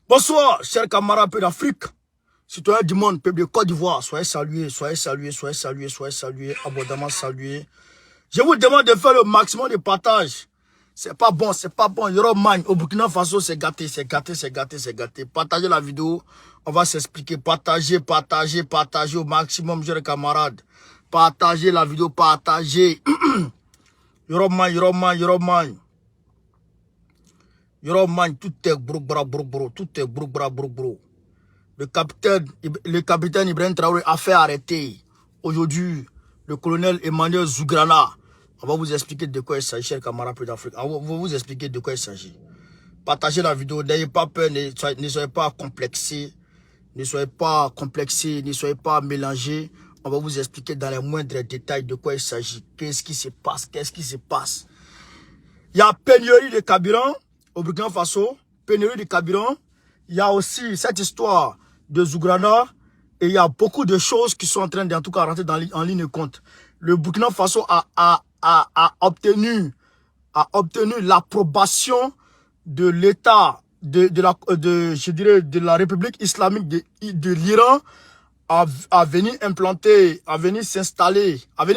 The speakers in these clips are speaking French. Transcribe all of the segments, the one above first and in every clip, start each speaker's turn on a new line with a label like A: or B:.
A: Bonsoir, chers camarades peu d'Afrique, citoyens du monde, peuple de Côte d'Ivoire, soyez salués, soyez salués, soyez salués, soyez salués, abondamment salués. Je vous demande de faire le maximum de partage. C'est pas bon, c'est pas bon. Yoroman, au Burkina Faso, c'est gâté, c'est gâté, c'est gâté, c'est gâté. Partagez la vidéo, on va s'expliquer. Partagez, partagez, partagez au maximum, chers camarades. Partagez la vidéo, partagez. Yoroman, Yoroman, Yoroman. Yoroman, tout est bro, tout est bro. Le capitaine Ibrahim Traoré a fait arrêter aujourd'hui le colonel Emmanuel Zougrana. On va vous expliquer de quoi il s'agit, chers camarades d'Afrique. On va vous expliquer de quoi il s'agit. Partagez la vidéo, n'ayez pas peur, ne soyez pas complexés. Ne soyez pas complexés, ne soyez pas mélangés. On va vous expliquer dans les moindres détails de quoi il s'agit. Qu'est-ce qui se passe? Qu'est-ce qui se passe? Il y a pénurie de carburant au Burkina Faso. Pénurie de carburant. Il y a aussi cette histoire de Zougrana. Et il y a beaucoup de choses qui sont en train d'en tout cas rentrer en ligne de compte. Le Burkina Faso a obtenu l'approbation de l'État de la République islamique de l'Iran à venir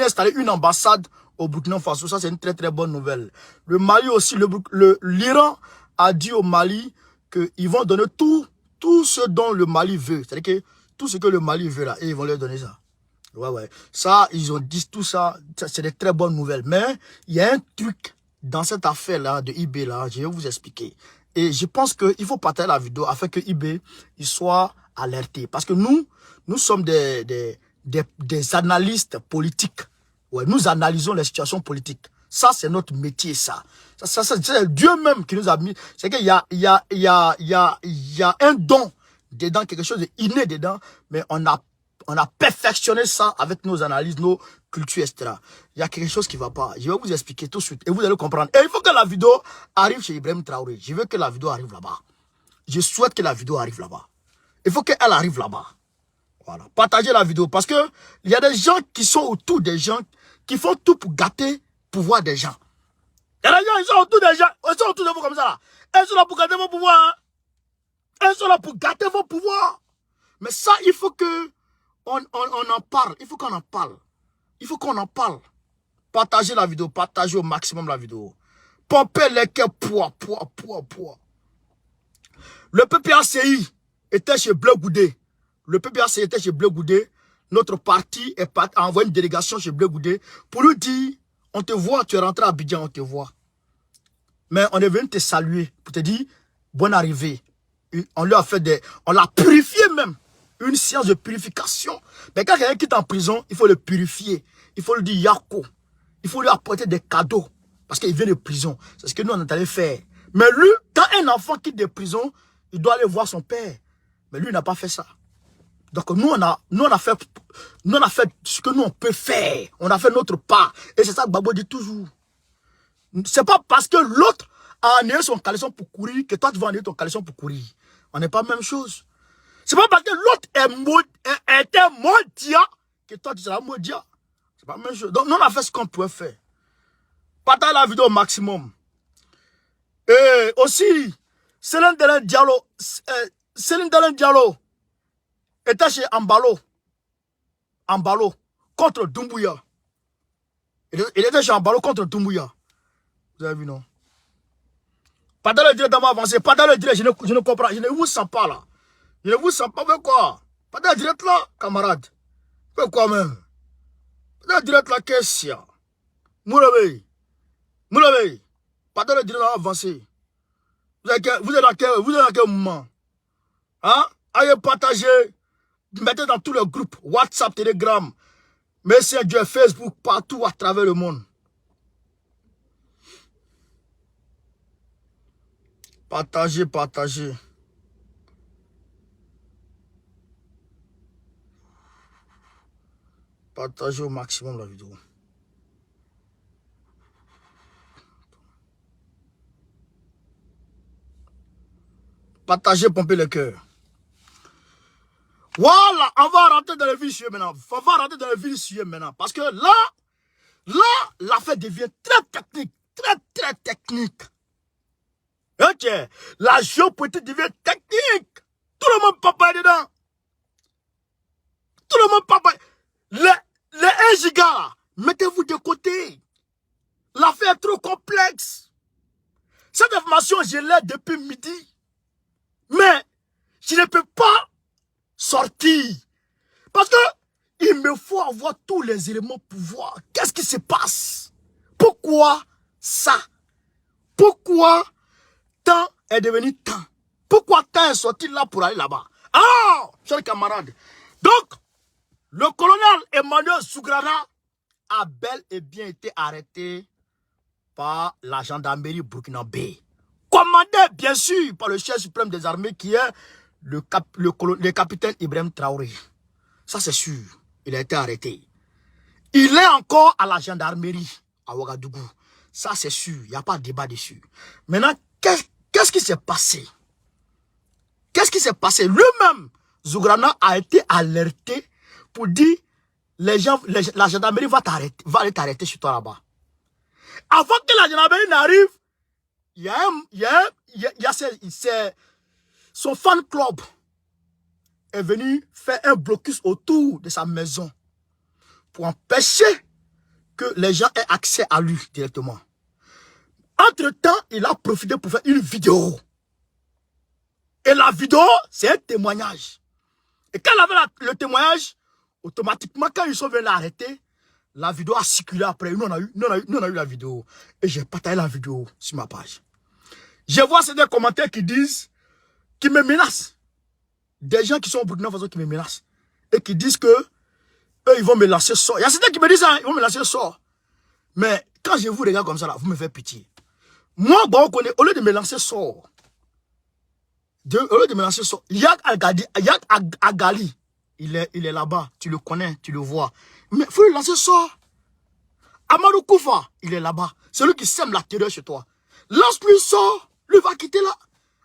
A: installer une ambassade au Burkina Faso. Ça, c'est une très très bonne nouvelle. Le Mali aussi, l'Iran a dit au Mali qu'ils vont donner tout ce dont le Mali veut. C'est-à-dire que tout ce que le Mali veut là, et ils vont leur donner ça. Ouais. Ça, ils ont dit tout ça, c'est des très bonnes nouvelles. Mais il y a un truc dans cette affaire-là de IB là, je vais vous expliquer. Et je pense qu'il faut partager la vidéo afin que IB il soit alerté. Parce que nous sommes des analystes politiques. Ouais, nous analysons les situations politiques. Ça, c'est notre métier, ça. C'est Dieu même qui nous a mis. C'est qu'il y a un don dedans, quelque chose d'inné dedans, mais on a perfectionné ça avec nos analyses, nos cultures, etc. Il y a quelque chose qui ne va pas. Je vais vous expliquer tout de suite et vous allez comprendre. Et il faut que la vidéo arrive chez Ibrahim Traoré. Je veux que la vidéo arrive là-bas. Je souhaite que la vidéo arrive là-bas. Il faut qu'elle arrive là-bas. Voilà. Partagez la vidéo parce que il y a des gens qui sont autour des gens qui font tout pour gâter le pouvoir des gens. Il y a des gens, ils sont autour des gens, ils sont autour de vous comme ça là. Ils sont là pour gâter vos pouvoirs. Hein? Ils sont là pour gâter vos pouvoirs. Mais ça, il faut que on en parle. Il faut qu'on en parle. Il faut qu'on en parle. Partagez la vidéo. Partagez au maximum la vidéo. Pompez les cœurs. Poids. Le PPACI était chez Bleu Goudé. Le PPACI était chez Bleu Goudé. Notre parti a envoyé une délégation chez Bleu Goudé pour lui dire, on te voit, tu es rentré à Abidjan, on te voit. Mais on est venu te saluer pour te dire, bonne arrivée. On lui a fait on l'a purifié même. Une séance de purification. Mais quand quelqu'un quitte en prison, il faut le purifier. Il faut lui dire Yako. Il faut lui apporter des cadeaux. Parce qu'il vient de prison. C'est ce que nous on est allé faire. Mais lui, quand un enfant quitte de prison, il doit aller voir son père. Mais lui, il n'a pas fait ça. Donc nous on a fait ce que nous on peut faire. On a fait notre part. Et c'est ça que Babo dit toujours. C'est pas parce que l'autre a ennuyé son caleçon pour courir que toi tu vas ennuyer ton caleçon pour courir. On n'est pas la même chose. C'est pas parce que l'autre était maudit que toi tu seras maudit. C'est pas la même chose. Donc nous on a fait ce qu'on pouvait faire. Partagez la vidéo au maximum. Et aussi, Céline Delen Diallo était chez Ambalo contre Doumbouya. Il était chez Ambalo contre Doumbouya. Vous avez vu, non? Partagez le direct d'avant avancé. Partagez le direct, je ne comprends. Je ne vous sens pas là. Je ne vous sens pas, mais quoi? Partagez le direct là, camarade. Mais quoi même? Partagez le direct là, qu'est-ce qu'il y a? Moulabé. Partagez le direct d'avant avancé. Vous êtes dans quel moment? Hein? Allez partager. Mettez dans tous les groupes. WhatsApp, Telegram, Messenger, Facebook, partout à travers le monde. Partagez. Partagez au maximum la vidéo. Partagez, pompez le cœur. Voilà, on va rentrer dans le vif maintenant. On va rentrer dans le vif maintenant. Parce que là, l'affaire devient très technique. Très technique. Eh, Ok, la géopolitique devient technique. Tout le monde papa dedans. Tout le monde papa. Les 1 giga, mettez-vous de côté. L'affaire est trop complexe. Cette information, je l'ai depuis midi. Mais, je ne peux pas sortir. Parce que, il me faut avoir tous les éléments pour voir. Qu'est-ce qui se passe? Pourquoi ça? Pourquoi temps est devenu temps? Pourquoi temps est sorti là pour aller là-bas? Ah, chers camarades. Donc, le colonel Emmanuel Sougrana a bel et bien été arrêté par la gendarmerie burkinabé. Commandé, bien sûr, par le chef suprême des armées qui est le capitaine Ibrahim Traoré. Ça, c'est sûr. Il a été arrêté. Il est encore à la gendarmerie à Ouagadougou. Ça, c'est sûr. Il n'y a pas de débat dessus. Maintenant, qu'est-ce qui s'est passé? Qu'est-ce qui s'est passé? Lui-même, Sougrana a été alerté pour dire la gendarmerie va aller t'arrêter chez toi là-bas. Avant que la gendarmerie n'arrive, il y a son fan club est venu faire un blocus autour de sa maison pour empêcher que les gens aient accès à lui directement. Entre-temps, il a profité pour faire une vidéo. Et la vidéo, c'est un témoignage. Et quand il avait le témoignage, automatiquement, quand ils sont venus l'arrêter, la vidéo a circulé après. Nous, on a eu la vidéo. Et j'ai partagé la vidéo sur ma page. Je vois certains commentaires qui disent, qui me menacent. Des gens qui sont au Burkina Faso qui me menacent. Et qui disent que eux, ils vont me lancer sort. Il y a certains qui me disent ça, ils vont me lancer sort. Mais quand je vous regarde comme ça, là, vous me faites pitié. Moi, bon, au lieu de me lancer sort, Yak Agali, il est là-bas, tu le connais, tu le vois. Mais il faut lui lancer sort. Amadou Koufa, il est là-bas. C'est lui qui sème la terreur chez toi. Lance-lui sort, lui va quitter là.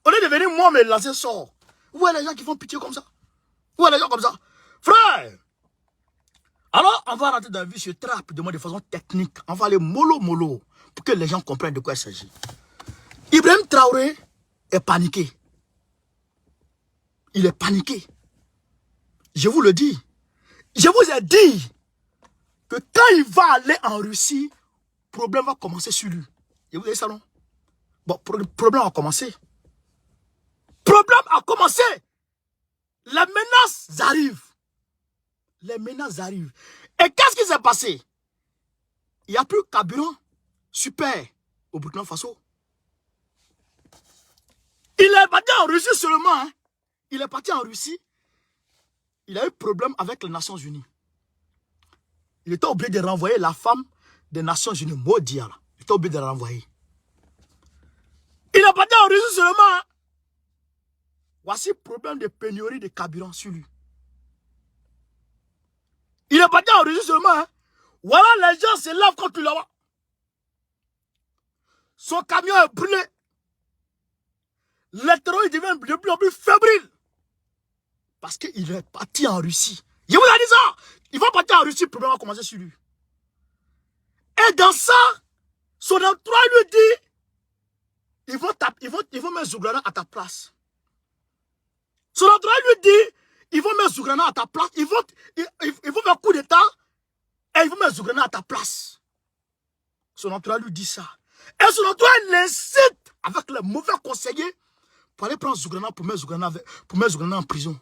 A: Au lieu de venir moi me lancer sort. Vous voyez les gens qui font pitié comme ça. Vous voyez les gens comme ça. Frère, alors on va rentrer dans le vif très rapidement de façon technique. On va aller mollo pour que les gens comprennent de quoi il s'agit. Ibrahim Traoré est paniqué. Il est paniqué. Je vous le dis. Je vous ai dit que quand il va aller en Russie, le problème va commencer sur lui. Je vous ai dit ça, non? Bon, le problème a commencé. Problème a commencé. Les menaces arrivent. Les menaces arrivent. Et qu'est-ce qui s'est passé? Il n'y a plus carburant super au Burkina Faso. Il est parti en Russie seulement. Hein. Il est parti en Russie. Il a eu problème avec les Nations Unies. Il était obligé de renvoyer la femme des Nations Unies, Maudia. Il était obligé de la renvoyer. Il est parti en Russie seulement. Hein. Voici le problème de pénurie de carburant sur lui. Il est parti en Russie seulement. Hein. Voilà, les gens se lavent contre lui là-bas. Son camion est brûlé. Les terroristes deviennent de plus en plus fébriles. Parce qu'il est parti en Russie. Je vous ai dit ça. Il va partir en Russie, le problème va commencer sur lui. Et dans ça, son entourage lui dit, ils vont mettre Sougrana à ta place. Son entourage lui dit, ils vont mettre Sougrana à ta place. Ils vont faire coup d'état et ils vont mettre Sougrana à ta place. Son entourage lui dit ça. Et son entourage l'incite avec les mauvais conseillers pour aller prendre Sougrana pour mettre Sougrana en prison.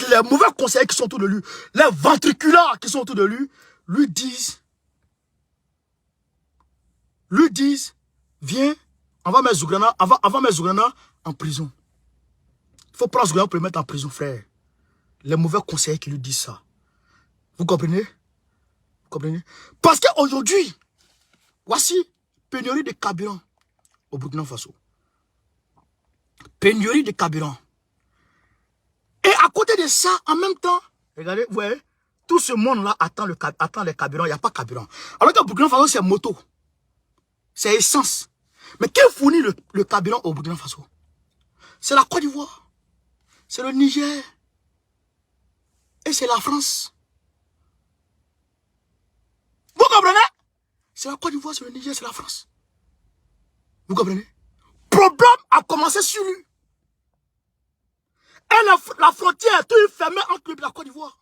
A: Les mauvais conseillers qui sont autour de lui, les ventriculars qui sont autour de lui, lui disent, viens, on va mettre Sougrana en prison. Il faut prendre Sougrana pour le mettre en prison, frère. Les mauvais conseillers qui lui disent ça. Vous comprenez? Vous comprenez? Parce qu'aujourd'hui, voici pénurie de carburant au Burkina Faso. Pénurie de carburant. Et à côté de ça, en même temps, regardez, vous voyez, tout ce monde-là attend les carburants, il n'y a pas de carburant. Alors que Burkina Faso, c'est moto. C'est essence. Mais qui fournit le carburant au Burkina Faso? C'est la Côte d'Ivoire. C'est le Niger. Et c'est la France. Vous comprenez? C'est la Côte d'Ivoire, c'est le Niger, c'est la France. Vous comprenez? Problème a commencé sur lui. Et la frontière est tout fermée entre lui et la Côte d'Ivoire.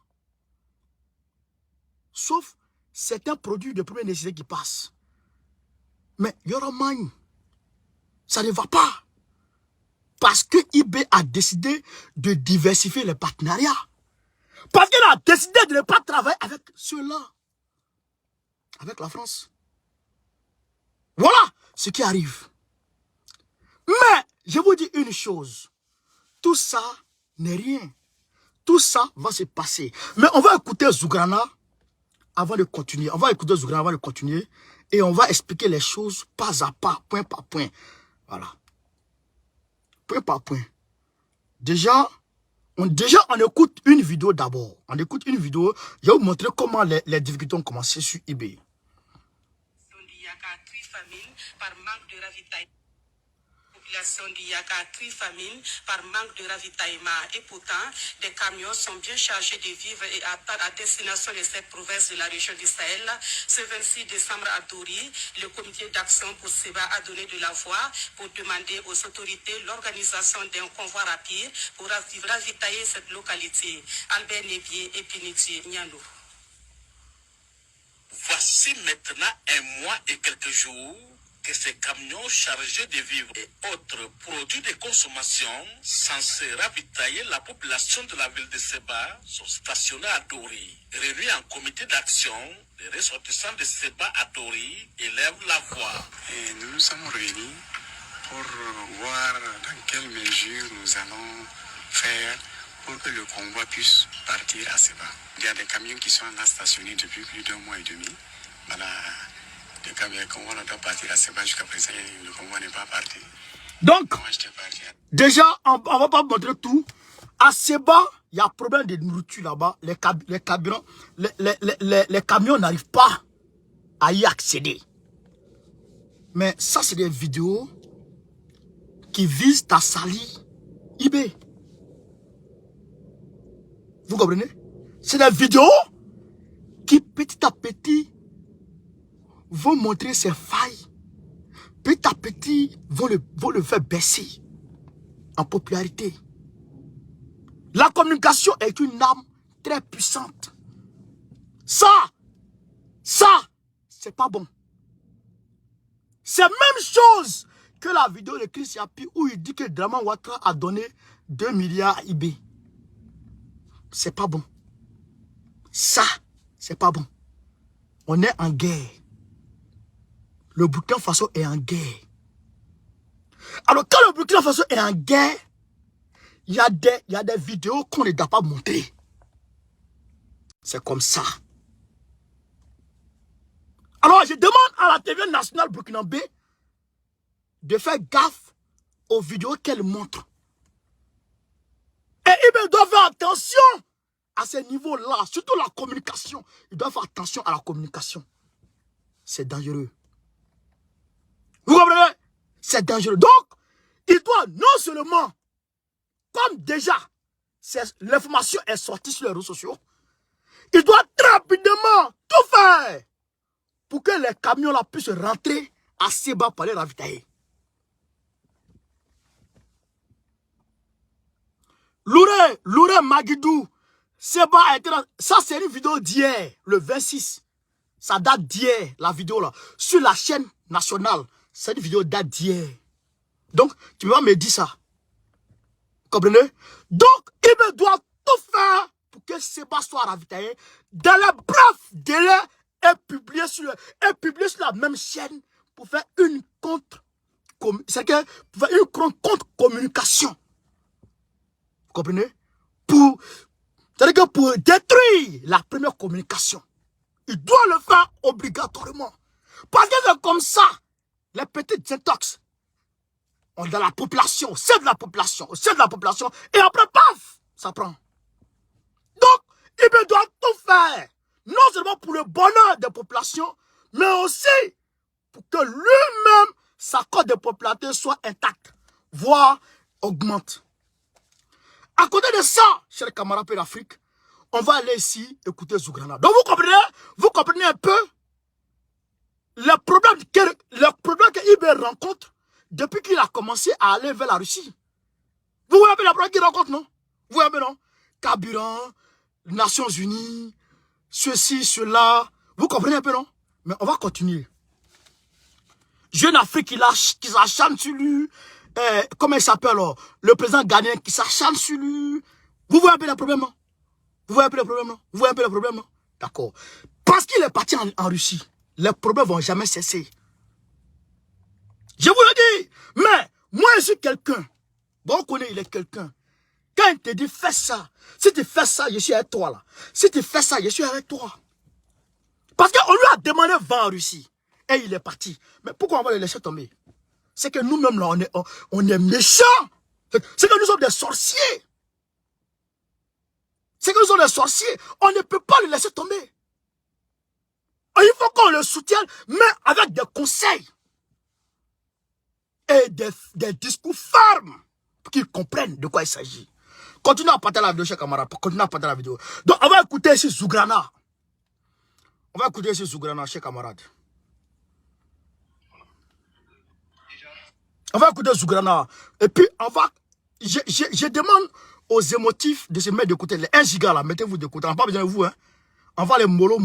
A: Sauf certains produits de première nécessité qui passent. Mais Yoromagne, ça ne va pas. Parce que eBay a décidé de diversifier les partenariats. Parce qu'elle a décidé de ne pas travailler avec ceux-là. Avec la France. Voilà ce qui arrive. Mais, je vous dis une chose. Tout ça n'est rien. Tout ça va se passer. Mais on va écouter Zougrana avant de continuer. On va écouter Zougrana avant de continuer. Et on va expliquer les choses pas à pas, point par point. Voilà. Point par point. Déjà, on écoute une vidéo d'abord. On écoute une vidéo. Je vais vous montrer comment les difficultés ont commencé sur eBay.
B: Par manque de ravitaillement. Population du Yaka crie famine par manque de ravitaillement et pourtant des camions sont bien chargés de vivres et à destination de cette province de la région du Sahel. Ce 26 décembre à Douri, le comité d'action pour Seba a donné de la voix pour demander aux autorités l'organisation d'un convoi rapide pour ravitailler cette localité. Albert Nebier et Piniti Nianou.
C: Voici maintenant un mois et quelques jours que ces camions chargés de vivres et autres produits de consommation censés ravitailler la population de la ville de Seba sont stationnés à Douri. Réunis en comité d'action, les ressortissants de Seba à Douri élèvent la voix.
D: Et nous nous sommes réunis pour voir dans quelle mesure nous allons faire pour que le convoi puisse partir à Seba. Il y a des camions qui sont là stationnés depuis plus d'un mois et demi. Voilà, le convoi doit partir à Seba jusqu'à présent, le convoi n'est pas parti.
A: Donc, déjà, on ne va pas montrer tout. À Seba, il y a un problème de nourriture là-bas. Les camions n'arrivent pas à y accéder. Mais ça, c'est des vidéos qui visent à salir eBay. Vous comprenez? C'est des vidéos qui, petit à petit, vont montrer ses failles. Petit à petit, vont le faire baisser en popularité. La communication est une arme très puissante. Ça, c'est pas bon. C'est la même chose que la vidéo de Chris Yapi où il dit que Draman Ouattara a donné 2 milliards à eBay. C'est pas bon. Ça, c'est pas bon. On est en guerre. Le Burkina Faso est en guerre. Alors quand le Burkina Faso est en guerre, il y a des vidéos qu'on ne doit pas montrer. C'est comme ça. Alors je demande à la TV nationale burkinabé de faire gaffe aux vidéos qu'elle montre. Et ils doivent faire attention à ces niveaux-là, surtout la communication. Ils doivent faire attention à la communication. C'est dangereux. Vous comprenez? C'est dangereux. Donc, il doit non seulement, comme déjà, l'information est sortie sur les réseaux sociaux, il doit très rapidement tout faire pour que les camions-là puissent rentrer à Seba pour les ravitailler. Louré Magidou, Seba a été dans... Ça, c'est une vidéo d'hier, le 26. Ça date d'hier, la vidéo là. Sur la chaîne nationale, cette vidéo date d'hier. Donc, tu peux pas me dire ça. Vous comprenez? Donc, il me doit tout faire pour que Seba soit ravitaillé dans les brefs délais et publié sur la même chaîne pour faire une contre-communication. Vous comprenez? C'est-à-dire que pour détruire la première communication, il doit le faire obligatoirement. Parce que c'est comme ça, les petites intox, on est dans la population, c'est de la population, et après, paf, ça prend. Donc, il doit tout faire, non seulement pour le bonheur des populations, mais aussi pour que lui-même, sa cote de popularité soit intacte, voire augmente. À côté de ça, chers camarades de l'Afrique, on va aller ici écouter Zougrana. Donc vous comprenez un peu le problème que eBay rencontre, depuis qu'il a commencé à aller vers la Russie. Vous voyez un peu la problème qu'il rencontre, non? Vous voyez un peu, non? Carburant, Nations Unies, ceci, cela. Vous comprenez un peu, non? Mais on va continuer. Jeune Afrique qui s'acharne sur lui. Comment il s'appelle, le président ghanéen qui s'acharne sur lui. Vous voyez un peu le problème, non? Vous voyez un peu le problème, non? Vous voyez un peu le problème, non? D'accord. Parce qu'il est parti en Russie, les problèmes vont jamais cesser. Je vous le dis. Mais, moi, je suis quelqu'un. Bon, on connaît, il est quelqu'un. Quand il te dit, fais ça. Si tu fais ça, je suis avec toi, là. Si tu fais ça, je suis avec toi. Parce qu'on lui a demandé 20 en Russie. Et il est parti. Mais pourquoi on va le laisser tomber? C'est que nous-mêmes, là, on est méchants. C'est que nous sommes des sorciers. C'est que nous sommes des sorciers. On ne peut pas le laisser tomber. Il faut qu'on le soutienne, mais avec des conseils. Et des discours fermes. Pour qu'ils comprennent de quoi il s'agit. Continuez à partager la vidéo, chers camarades. Continuez à partager la vidéo. Donc, on va écouter ici Zougrana. On va écouter ici Zougrana, chers camarades. On va écouter Zougrana. Et puis, on va... Je demande aux émotifs de se mettre de côté. Les 1 giga là, mettez-vous de côté. On n'a pas besoin de vous, hein. On va les mollo.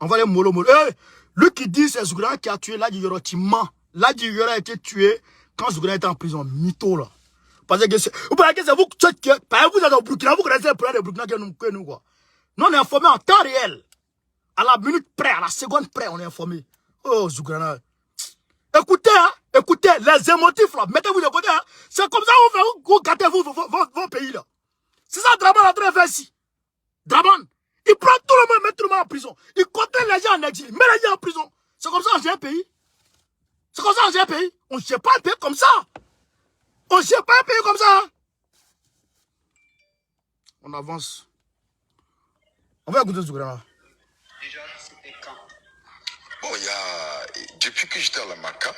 A: On va les mollo. Hey, lui qui dit c'est Zougrana qui a tué Ladji Yoro, tu mens. Ladji Yoro a été tué quand Zougrana était en prison. Mytho là. Parce que c'est vous, par exemple, vous êtes au Burkina, vous connaissez le problème de Burkina que nous, quoi. Nous, on est informés en temps réel. À la minute près, à la seconde près, on est informé. Oh, Zougrana. Écoutez, hein, écoutez, les émotifs là, mettez-vous de côté, hein. C'est comme ça que vous gâtez vos pays là. C'est ça Draman est en train de faire ici. Draman, il prend tout le monde, met tout le monde en prison. Il contraint les gens en exil, met les gens en prison. C'est comme ça qu'on gère un pays. C'est comme ça qu'on gère un pays. On ne gère pas un pays comme ça. On ne gère pas un pays comme ça. On avance. On va écouter Zougrana.
B: Déjà, c'était quand?
E: Bon, depuis que j'étais à la Maca,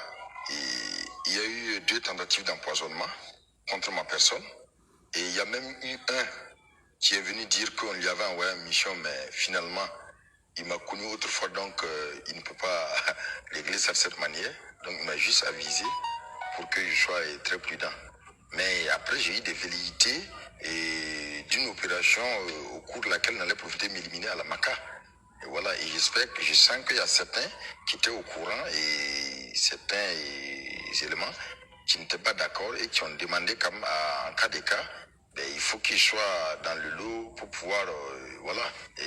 E: il y a eu 2 tentatives d'empoisonnement contre ma personne. Et il y a même eu un qui est venu dire qu'on lui avait envoyé une mission, mais finalement, il m'a connu autrefois, donc il ne peut pas régler ça de cette manière. Donc il m'a juste avisé pour que je sois très prudent. Mais après, j'ai eu des velléités d'une opération au cours de laquelle on allait profiter de m'éliminer à la Maca. Et voilà, et je sens qu'il y a certains qui étaient au courant et certains éléments qui n'étaient pas d'accord et qui ont demandé comme en cas de cas, il faut qu'ils soient dans le lot pour pouvoir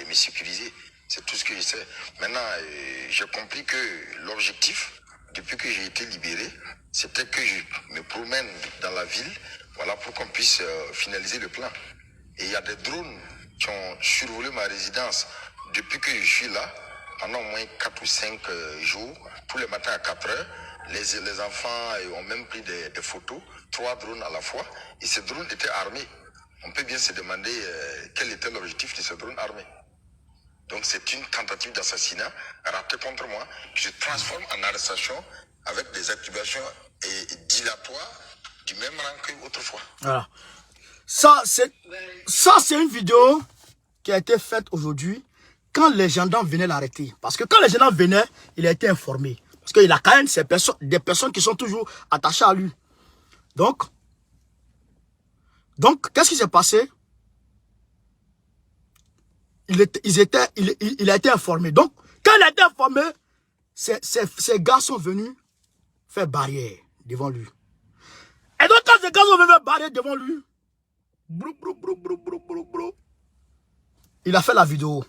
E: me sécuriser. C'est tout ce que je sais. Maintenant, j'ai compris que l'objectif, depuis que j'ai été libéré, c'était que je me promène dans la ville, voilà, pour qu'on puisse finaliser le plan. Et il y a des drones qui ont survolé ma résidence depuis que je suis là, pendant au moins 4 ou 5 jours, tous les matins à 4 heures. Les enfants ont même pris des photos, 3 drones à la fois, et ces drones étaient armés. On peut bien se demander quel était l'objectif de ces drones armés. Donc c'est une tentative d'assassinat ratée contre moi, que je transforme en arrestation avec des activations dilatoires du même rang qu'autrefois.
A: Voilà. Ça, c'est une vidéo qui a été faite aujourd'hui quand les gendarmes venaient l'arrêter. Parce que quand les gendarmes venaient, il a été informé. Parce qu'il a quand même des personnes qui sont toujours attachées à lui. Donc qu'est-ce qui s'est passé? Il a été informé. Donc, quand il a été informé, ces gars sont venus faire barrière devant lui. Et donc, quand ces gars sont venus faire barrière devant lui, il a fait la vidéo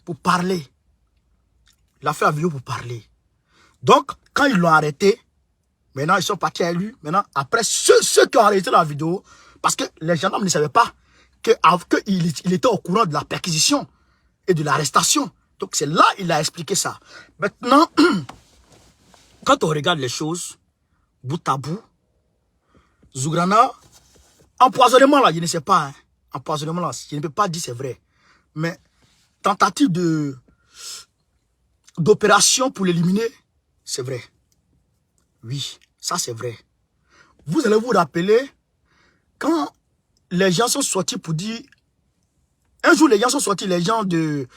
A: pour parler. Il a fait la vidéo pour parler. Donc, quand ils l'ont arrêté, maintenant, ils sont partis à lui. Maintenant, après, ceux qui ont arrêté la vidéo, parce que les gendarmes ne savaient pas qu'il était au courant de la perquisition et de l'arrestation. Donc, c'est là qu'il a expliqué ça. Maintenant, quand on regarde les choses, bout à bout, Zougrana, empoisonnement là, je ne sais pas. Hein. Empoisonnement là, je ne peux pas dire c'est vrai. Mais tentative d'opération pour l'éliminer, c'est vrai. Oui, ça c'est vrai. Vous allez vous rappeler, quand les gens sont sortis pour dire... Un jour, les gens sont sortis, les gens de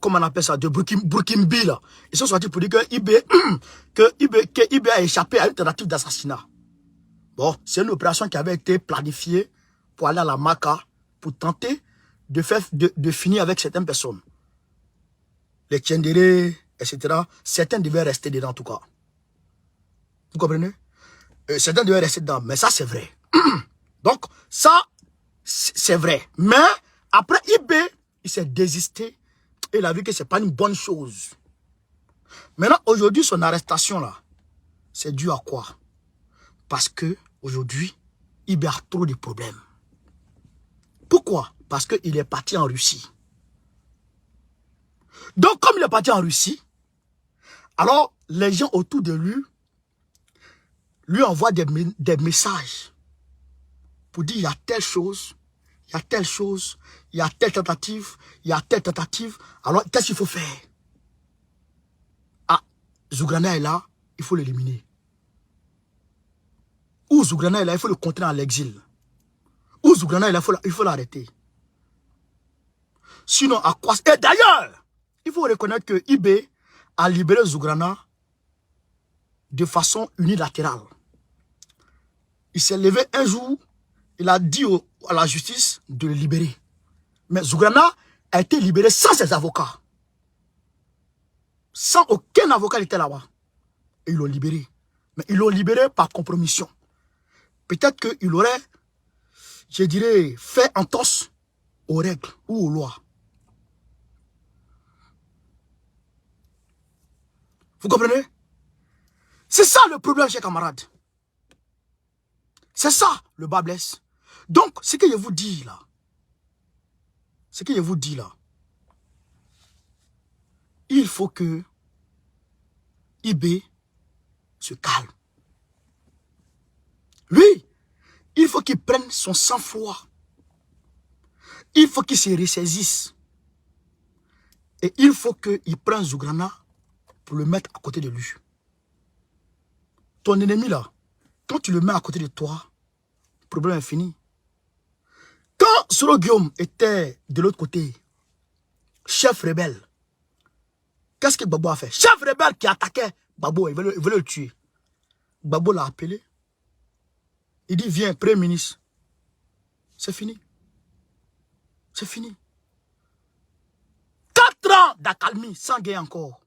A: comment on appelle ça, de Burkimbi, là. Ils sont sortis pour dire que IB a échappé à une tentative d'assassinat. Bon, c'est une opération qui avait été planifiée pour aller à la Maka, pour tenter de finir avec certaines personnes. Les Tchendéré, etc. Certains devaient rester dedans en tout cas. Vous comprenez? Certains devaient rester dedans, mais ça c'est vrai. Donc, ça, c'est vrai. Mais, après IB, il s'est désisté et il a vu que ce n'est pas une bonne chose. Maintenant, aujourd'hui, son arrestation là, c'est dû à quoi? Parce que aujourd'hui, IB a trop de problèmes. Pourquoi? Parce qu'il est parti en Russie. Donc, comme il est parti en Russie, alors les gens autour de lui envoient des messages pour dire il y a telle chose, il y a telle chose, il y a telle tentative, il y a telle tentative. Alors, qu'est-ce qu'il faut faire? Ah, Zougrana est là, il faut l'éliminer. Ou Zougrana est là, il faut le contraindre à l'exil. Ou Zougrana est là, il faut l'arrêter. Sinon, à quoi? Et d'ailleurs, il faut reconnaître que IB a libéré Zougrana de façon unilatérale. Il s'est levé un jour, il a dit à la justice de le libérer. Mais Zougrana a été libéré sans ses avocats. Sans aucun avocat n'était là-bas. Et ils l'ont libéré. Mais ils l'ont libéré par compromission. Peut-être qu'il aurait, je dirais, fait entorse aux règles ou aux lois. Vous comprenez? C'est ça le problème, chers camarades. C'est ça le bas blesse. Donc, ce que je vous dis là, il faut que IB se calme. Lui, il faut qu'il prenne son sang-froid. Il faut qu'il se ressaisisse. Et il faut qu'il prenne Zougrana pour le mettre à côté de lui. Ton ennemi là, quand tu le mets à côté de toi, le problème est fini. Quand Soro Guillaume était de l'autre côté, chef rebelle, qu'est-ce que Gbagbo a fait? Chef rebelle qui attaquait Gbagbo, il voulait le tuer. Gbagbo l'a appelé. Il dit, viens, Premier ministre. C'est fini. C'est fini. 4 ans d'accalmie, sans guerre encore.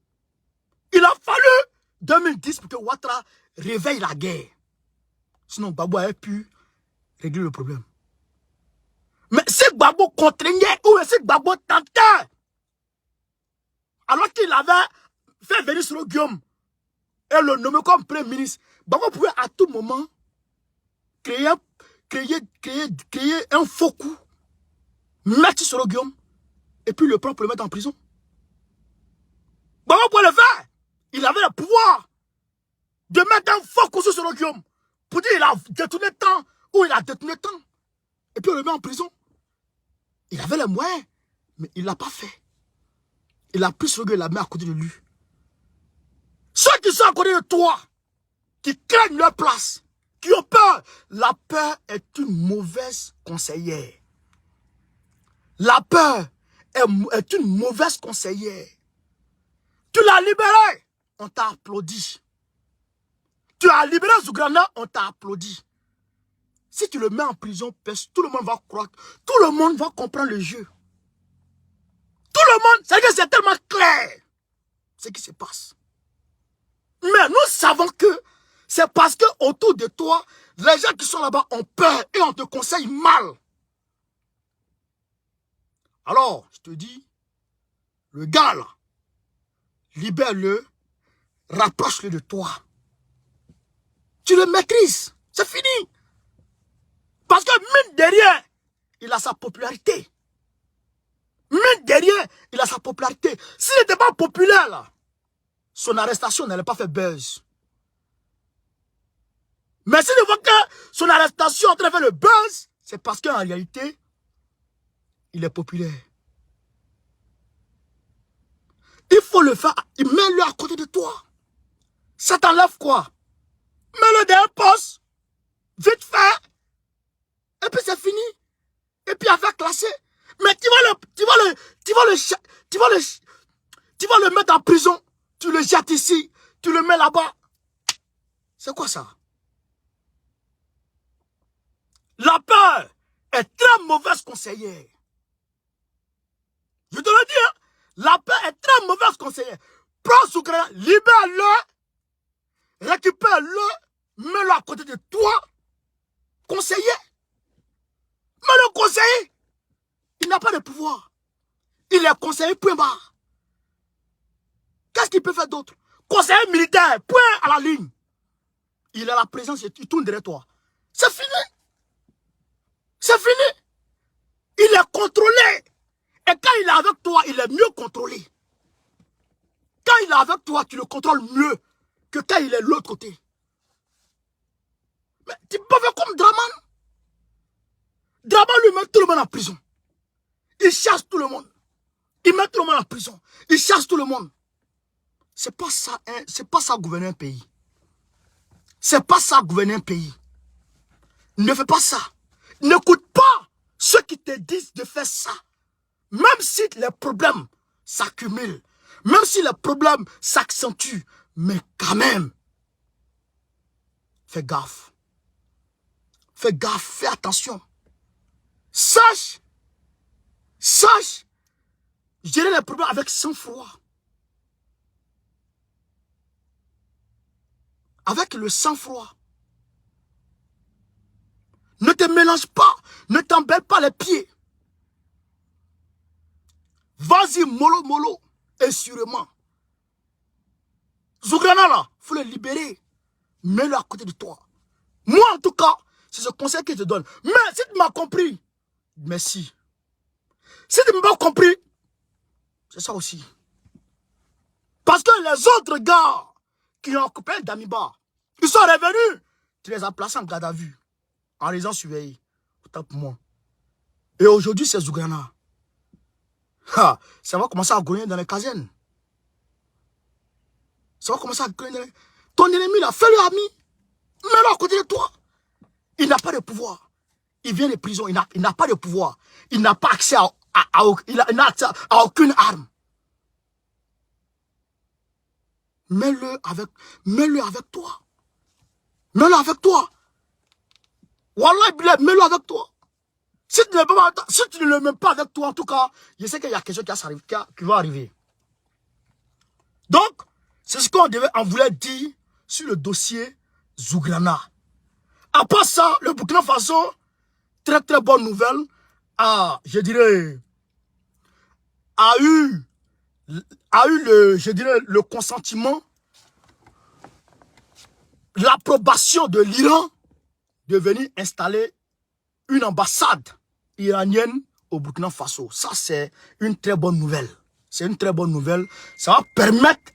A: Il a fallu 2010 pour que Ouattara réveille la guerre. Sinon, Gbagbo avait pu régler le problème. Mais si Gbagbo contraignait ou si Gbagbo tentait, alors qu'il avait fait venir Soro Guillaume et le nommer comme Premier ministre, Gbagbo pouvait à tout moment créer un faux coup, mettre Soro Guillaume et puis le prendre pour le mettre en prison. Gbagbo pouvait le faire. Il avait le pouvoir de mettre un faux coup sur Soro Guillaume pour dire qu'il a détourné le temps ou il a détourné le temps. Et puis on le met en prison. Il avait les moyens, mais il ne l'a pas fait. Il a pris Soro Guillaume et l'a mis à côté de lui. Ceux qui sont à côté de toi, qui craignent leur place, qui ont peur, la peur est une mauvaise conseillère. La peur est une mauvaise conseillère. Tu l'as libéré, on t'a applaudi. Tu as libéré Zougrana, on t'a applaudi. Si tu le mets en prison, tout le monde va croire, tout le monde va comprendre le jeu. Tout le monde, c'est tellement clair ce qui se passe. Mais nous savons que c'est parce que autour de toi, les gens qui sont là-bas ont peur et on te conseille mal. Alors, je te dis, le gars là, libère-le, rapproche-le de toi. Tu le maîtrises, c'est fini. Parce que mine de rien, il a sa popularité. Mine de rien, il a sa popularité. S'il n'était pas populaire là, son arrestation n'allait pas faire buzz. Mais s'il voit que son arrestation est en train de faire le buzz, c'est parce qu'en réalité, il est populaire. Il faut le faire, mets-le à côté de toi. Ça t'enlève quoi? Mets-le dans un poste, vite fait, et puis c'est fini. Et puis affaire classée. Mais tu vas Tu vas le mettre en prison. Tu le jettes ici. Tu le mets là-bas. C'est quoi ça? La peur est très mauvaise conseillère. Je te le dis, hein? La peur est très mauvaise conseillère. Prends Sougrana, libère-le, récupère-le, mets-le à côté de toi. Conseiller. Mais le conseiller, il n'a pas de pouvoir. Il est conseiller, point barre. Qu'est-ce qu'il peut faire d'autre? Conseiller militaire, point à la ligne. Il a la présence, il tourne derrière toi. C'est fini. C'est fini. Il est contrôlé. Et quand il est avec toi, il est mieux contrôlé. Quand il est avec toi, tu le contrôles mieux que quand il est de l'autre côté. Mais tu peux faire comme Draman. Draman lui met tout le monde en prison. Il chasse tout le monde. Il met tout le monde en prison. Il chasse tout le monde. C'est pas ça, hein, c'est pas ça gouverner un pays. C'est pas ça gouverner un pays. Ne fais pas ça. N'écoute pas ceux qui te disent de faire ça. Même si les problèmes s'accumulent, même si les problèmes s'accentuent, mais quand même, fais gaffe. Fais gaffe, fais attention. Sache gérer les problèmes avec sang-froid. Avec le sang-froid. Ne te mélange pas, ne t'embête pas les pieds. Vas-y, mollo, et sûrement. Sougrana là, il faut le libérer. Mets-le à côté de toi. Moi, en tout cas, c'est ce conseil que je te donne. Mais si tu m'as compris, merci. Si tu ne m'as pas compris, c'est ça aussi. Parce que les autres gars qui ont occupé Damiba, ils sont revenus. Tu les as placés en garde à vue, en raison surveillée. Autant pour moi. Et aujourd'hui, c'est Sougrana. Ça va commencer à grogner dans les casernes. Ça va commencer à grogner dans les... Ton ennemi là, fais-le ami. Mets-le à côté de toi. Il n'a pas de pouvoir. Il vient de prison, il n'a pas de pouvoir. Il n'a pas accès à aucune arme. Mets-le avec toi. Mets-le avec toi. Wallah, mets-le avec toi. Si tu ne le mets pas avec toi, en tout cas, je sais qu'il y a quelque chose qui va arriver. Donc, c'est ce qu'on voulait dire sur le dossier Sougrana. À part ça, le Burkina Faso, très très bonne nouvelle, je dirais, a eu le consentement, l'approbation de l'Iran de venir installer une ambassade iranienne au Burkina Faso. Ça, c'est une très bonne nouvelle. C'est une très bonne nouvelle. Ça va permettre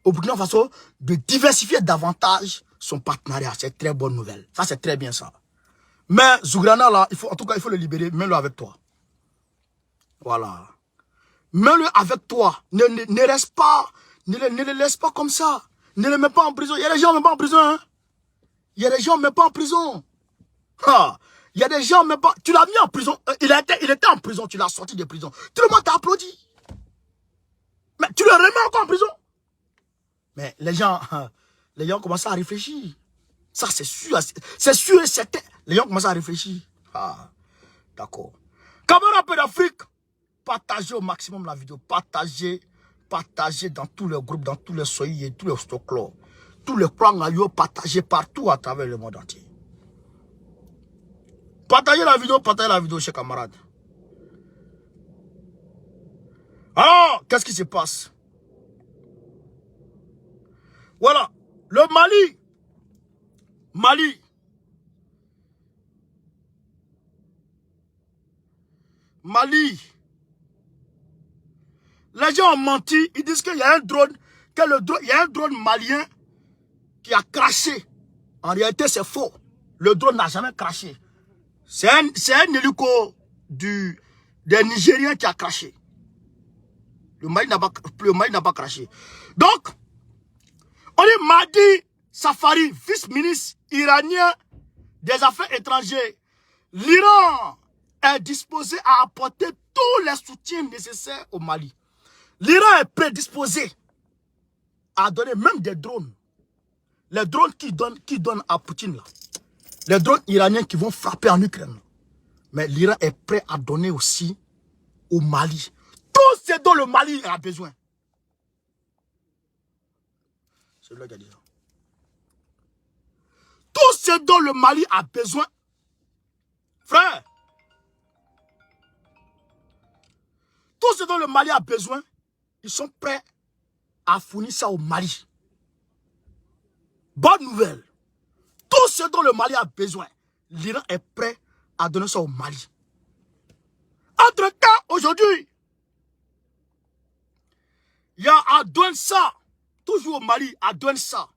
A: au Burkina Faso de diversifier davantage son partenariat. C'est une très bonne nouvelle. Ça, c'est très bien ça. Mais Sougrana, là, en tout cas, il faut le libérer. Mets-le avec toi. Voilà. Mets-le avec toi. Ne reste pas. Ne le laisse pas comme ça. Ne le mets pas en prison. Il y a des gens qui ne mettent pas en prison. Hein? Il y a des gens qui ne mettent pas en prison. Il y a des gens, mais pas. Tu l'as mis en prison. Il était en prison. Tu l'as sorti de prison. Tout le monde t'a applaudi. Mais tu le remets encore en prison. Mais les gens commencent à réfléchir. Ça, c'est sûr. C'est sûr et certain. Les gens commencent à réfléchir. D'accord. Camarades d'Afrique, partagez au maximum la vidéo. Partagez dans tous les groupes, dans tous les soyez, tous les stocks, tous les plans, partagez partout à travers le monde entier. Partagez la vidéo, chers camarades. Alors, qu'est-ce qui se passe? Voilà, le Mali. Les gens ont menti, ils disent qu'il y a un drone, il y a un drone malien qui a craché. En réalité, c'est faux. Le drone n'a jamais craché. C'est un hélico des Nigériens qui a craché. Le Mali n'a pas craché. Donc, on dit Mahdi Safari, vice-ministre iranien des Affaires étrangères. L'Iran est disposé à apporter tous les soutiens nécessaires au Mali. L'Iran est prédisposé à donner même des drones. Les drones qui donnent à Poutine là. Les drones iraniens qui vont frapper en Ukraine. Mais l'Iran est prêt à donner aussi au Mali. Tout ce dont le Mali a besoin. C'est le gars qui dit ça. Tout ce dont le Mali a besoin. Frère. Tout ce dont le Mali a besoin, ils sont prêts à fournir ça au Mali. Bonne nouvelle. Tout ce dont le Mali a besoin, l'Iran est prêt à donner ça au Mali. Entre-temps, aujourd'hui, il y a à Douentza, toujours au Mali, à Douentza,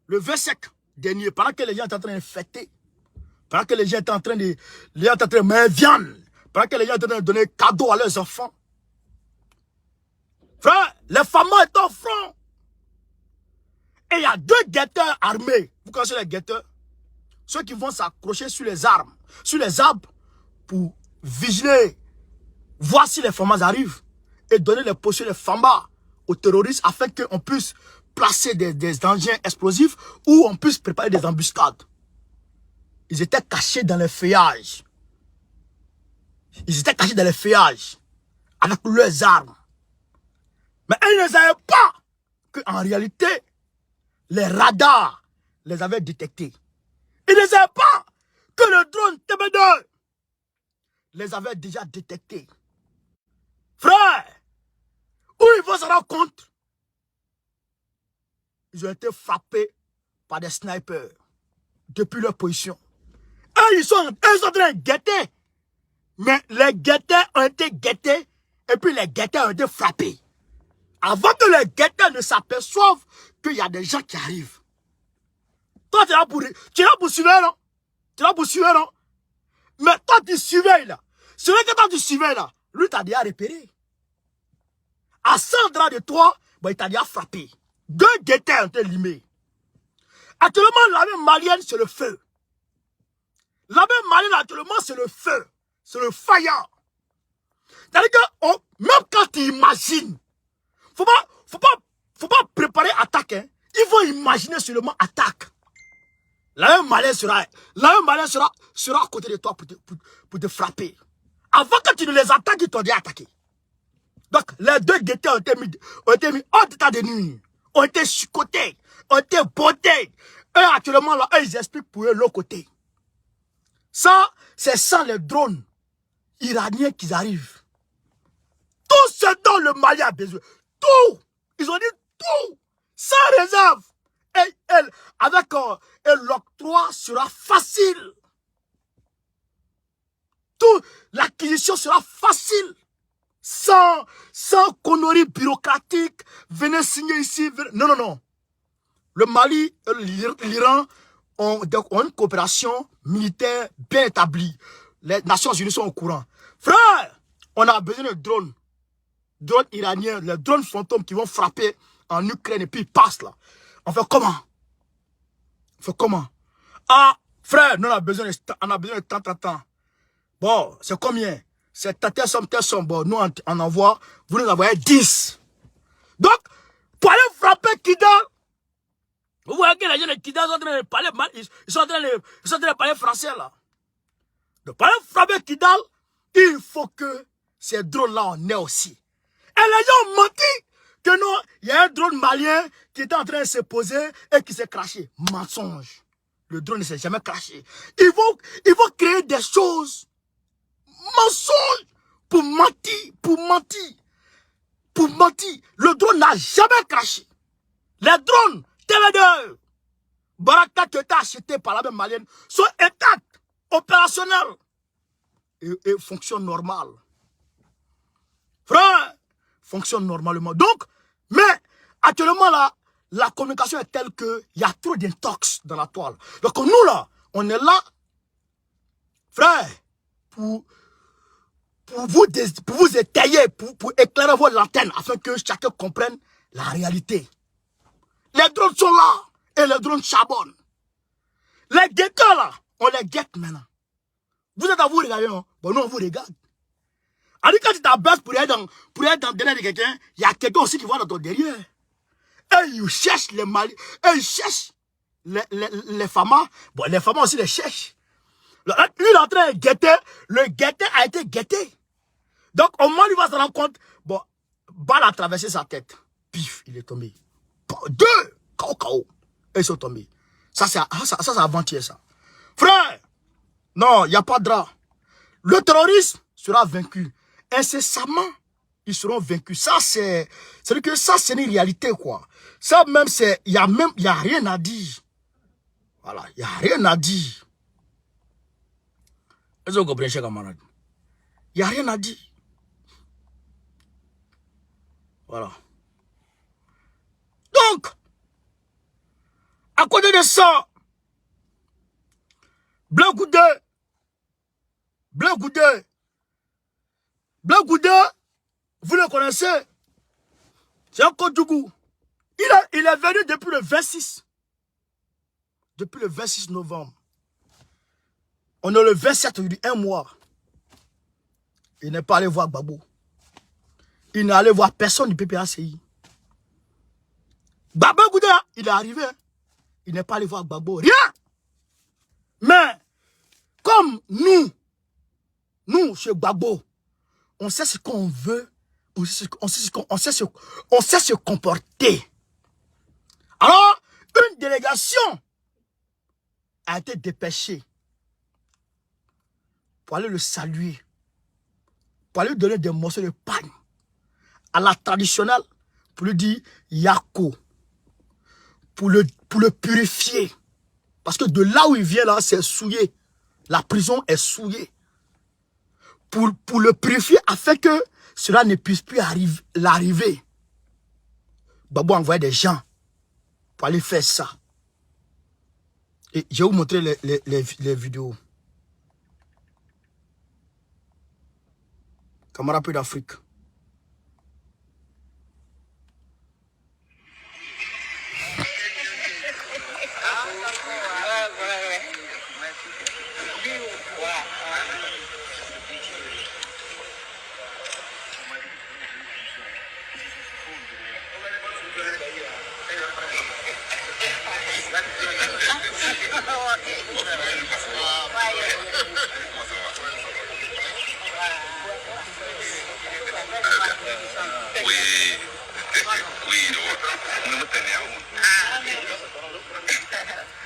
A: le 25 dernier, pendant que les gens étaient en train de fêter, pendant que les gens étaient en train de mettre viande, pendant que les gens étaient en train de donner cadeaux à leurs enfants. Frère, les femmes étaient au front. Et il y a 2 guetteurs armés. Vous connaissez les guetteurs? Ceux qui vont s'accrocher sur les armes, sur les arbres, pour vigiler, voir si les FAMAs arrivent et donner les positions des FAMAs aux terroristes afin qu'on puisse placer des engins explosifs ou on puisse préparer des embuscades. Ils étaient cachés dans les feuillages. Ils étaient cachés dans les feuillages avec leurs armes. Mais ils ne savaient pas qu'en réalité, les radars les avaient détectés. Ils ne savaient pas que le drone TB2 les avait déjà détectés. Frère, où ils vont se rendre compte? Ils ont été frappés par des snipers depuis leur position. Et ils sont en train de guetter. Mais les guetteurs ont été guettés et puis les guetteurs ont été frappés. Avant que les guetteurs ne s'aperçoivent qu'il y a des gens qui arrivent. Toi, tu es là pour suivre, non? Tu es là pour suivre, non? Mais toi, tu surveilles, là. Celui que toi, tu surveilles, là, lui, t'a déjà repéré. À 100 draps de toi, bah, il t'a déjà frappé. 2 guetteurs ont été limés. Actuellement, l'armée malienne, c'est le feu. L'armée malienne, actuellement, c'est le feu. C'est le fire. C'est-à-dire que, même quand tu imagines, faut pas préparer attaque, hein. Il faut imaginer seulement attaque. L'armée malienne sera à côté de toi pour te frapper. Avant que tu ne les attaques, ils t'ont déjà attaqué. Donc, les 2 guetteurs ont été mis hors d'état de nuit, ont été chicotés, ont été bottés. Et actuellement, là, ils expliquent pour eux l'autre côté. Ça, c'est sans les drones iraniens qui arrivent. Tout ce dont le Mali a besoin. Tout. Ils ont dit tout. Sans réserve. Et l'octroi sera facile. Tout. L'acquisition sera facile. Sans conneries bureaucratiques. Venez signer ici. Non, non, non. Le Mali et l'Iran ont une coopération militaire bien établie. Les Nations Unies sont au courant. Frère, on a besoin de drones. Drones iraniens, les drones fantômes qui vont frapper en Ukraine et puis ils passent là. On fait comment? On fait comment? Ah, frère, nous on a besoin de tant. Bon, c'est combien? C'est telle somme. Bon, nous on envoie, vous nous envoyez 10. Donc, pour aller frapper Kidal, vous voyez que les gens de Kidal sont en train de parler mal, ils sont en train de parler français là. Donc, pour aller frapper Kidal, il faut que ces drones-là en aient aussi. Et les gens ont menti que non, il y a un drone malien qui était en train de se poser et qui s'est crashé. Mensonge. Le drone ne s'est jamais crashé. Ils vont créer des choses. Mensonge. Pour mentir. Le drone n'a jamais crashé. Les drones, TV2, Baraka qui étaient achetés par la même malienne, sont intacts, opérationnels et fonctionnent normal. Frère, fonctionne normalement. Donc, mais actuellement là, la communication est telle qu'il y a trop d'intox dans la toile. Donc nous là, on est là, frère, pour vous étayer, pour éclairer vos lanternes afin que chacun comprenne la réalité. Les drones sont là et les drones charbonnent. Les guetteurs là, on les guette maintenant. Vous êtes à vous regarder, non? Bon, nous on vous regarde. Alors quand tu t'abaisses pour être dans derrière de quelqu'un, il y a quelqu'un aussi qui va dans ton derrière. Et ils cherchent les maris, et ils cherchent les femmes. Bon, les femmes aussi les cherchent. Lui, il est en train de guetter, le guetteur a été guetté. Donc, au moins, il va se rendre compte, bon, balle a traversé sa tête. Pif, il est tombé. Deux, KO. Et ils sont tombés. Ça, c'est avant-hier, ça. Frère, non, il n'y a pas de drap. Le terrorisme sera vaincu. Incessamment, ils seront vaincus. Ça, c'est que ça, c'est une réalité, quoi. Ça, même, il y a rien à dire. Voilà, il n'y a rien à dire. Est-ce que vous comprenez, chers camarades? Il n'y a rien à dire. Voilà. Donc, à côté de ça, Bleu Goudé, vous le connaissez, c'est un Kodjougou. Il est venu depuis le 26. Depuis le 26 novembre. On est le 27, il dit un mois. Il n'est pas allé voir Gbagbo. Il n'est allé voir personne du PPACI. Gbagbo Goudé, il est arrivé. Il n'est pas allé voir Gbagbo. Rien. Mais, comme nous, chez Gbagbo, on sait ce qu'on veut, on sait se comporter. Alors, une délégation a été dépêchée pour aller le saluer, pour aller lui donner des morceaux de pain à la traditionnelle, pour lui dire Yako, pour le purifier. Parce que de là où il vient, là, c'est souillé. La prison est souillée. Pour le purifier, afin que cela ne puisse plus l'arriver. Gbagbo a envoyé des gens pour aller faire ça. Et je vais vous montrer les vidéos. Camarade peu d'Afrique.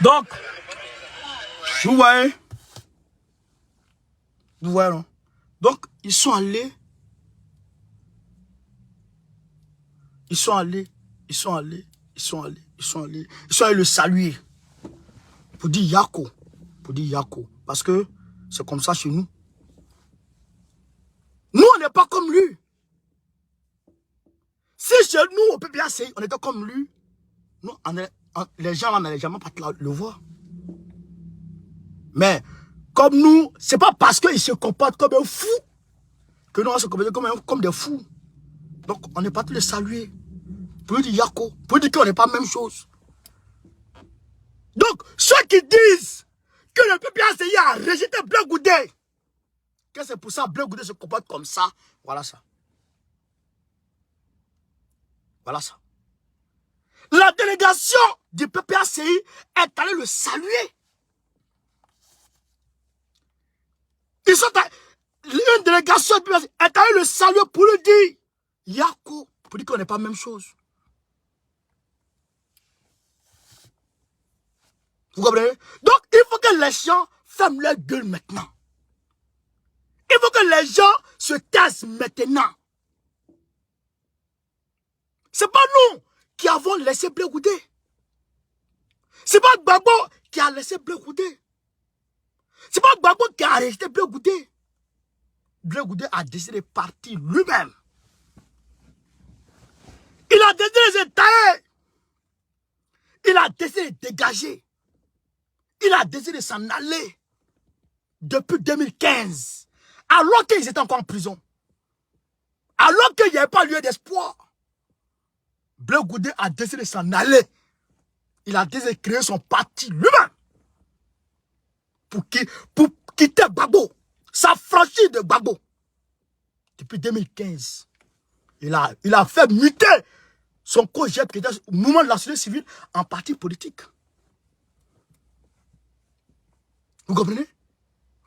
A: Donc, vous voyez, non? Donc, ils sont allés le saluer pour dire Yako, parce que c'est comme ça chez nous. Nous, on n'est pas comme lui. Si chez nous, au PPACI, on était comme lui, nous, les gens là n'allaient jamais pas le voir. Mais, comme nous, c'est pas parce qu'ils se comportent comme un fou que nous, on se comporte comme des fous. Donc, on n'est pas tous les saluer. Pour lui dire Yako, pour lui dire qu'on n'est pas la même chose. Donc, ceux qui disent que le PPACI a rejeté Bleu Goudé, que c'est pour ça que Bleu Goudé se comporte comme ça, voilà ça. Voilà ça. La délégation du PPACI est allée le saluer. Une délégation du PPACI est allée le saluer pour lui dire Yako, pour dire qu'on n'est pas la même chose. Vous comprenez? Donc, il faut que les gens ferment leur gueule maintenant. Il faut que les gens se taisent maintenant. C'est pas nous qui avons laissé Bleu Goudé. C'est pas Gbagbo qui a laissé Bleu Goudé. C'est pas Gbagbo qui a arrêté Bleu Goudé. Bleu Goudé a décidé de partir lui-même. Il a décidé de se tailler. Il a décidé de dégager. Il a décidé de s'en aller depuis 2015. Alors qu'ils étaient encore en prison. Alors qu'il n'y avait pas lieu d'espoir. Bleu Goudé a décidé de s'en aller. Il a décidé de créer son parti lui-même. Pour quitter Gbagbo. S'affranchir de Gbagbo. depuis 2015. Il a fait muter son COJEP, qui était au mouvement de la société civile, en parti politique. Vous comprenez?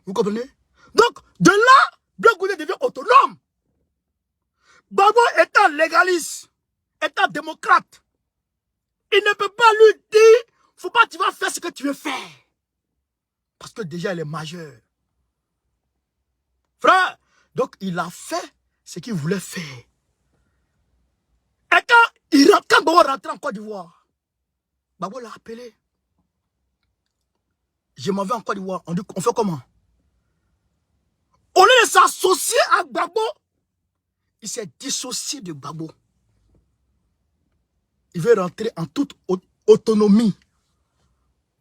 A: Vous comprenez? Donc, de là, Black Goudé devient autonome. Gbagbo étant légaliste, étant démocrate, il ne peut pas lui dire, faut pas, tu vas faire ce que tu veux faire. Parce que déjà, il est majeur. Frère, donc il a fait ce qu'il voulait faire. Et quand Gbagbo rentrait en Côte d'Ivoire, Gbagbo l'a appelé. Je m'en vais en Côte d'Ivoire. On fait comment? Au lieu de s'associer à Gbagbo, il s'est dissocié de Gbagbo. Il veut rentrer en toute autonomie,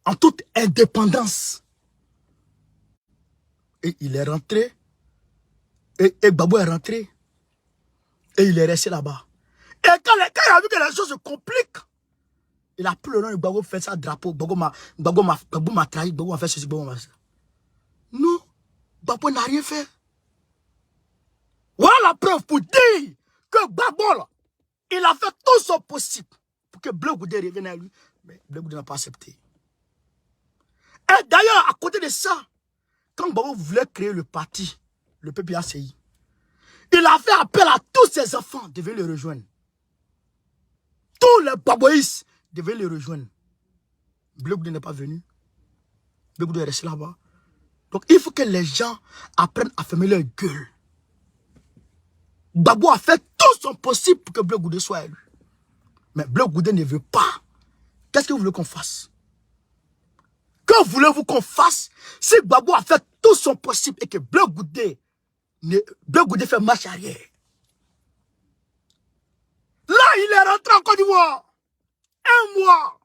A: en toute indépendance. Et il est rentré. Et Gbagbo est rentré. Et il est resté là-bas. Et quand il a vu que les choses se compliquent, il a pris le nom de Gbagbo, fait ça drapeau. Gbagbo m'a trahi, Gbagbo m'a fait ceci, Gbagbo m'a fait ça. Non, Gbagbo n'a rien fait. Voilà la preuve pour dire que Gbagbo, là, il a fait tout son possible pour que Black Goudé revienne à lui. Mais Black Goudé n'a pas accepté. Et d'ailleurs, à côté de ça, quand Gbagbo voulait créer le parti, le PPACI, il a fait appel à tous ses enfants de venir le rejoindre. Tous les Gbagboïstes devaient le rejoindre. Black Goudé n'est pas venu. Black Goudé est resté là-bas. Donc il faut que les gens apprennent à fermer leur gueule. Gbagbo a fait tout son possible pour que Black Goudé soit élu. Mais Black Goudé ne veut pas. Qu'est-ce que vous voulez qu'on fasse? Que voulez-vous qu'on fasse si Gbagbo a fait tout son possible et que Black Goudé fait marche arrière? Là, il est rentré en Côte d'Ivoire. Un mois.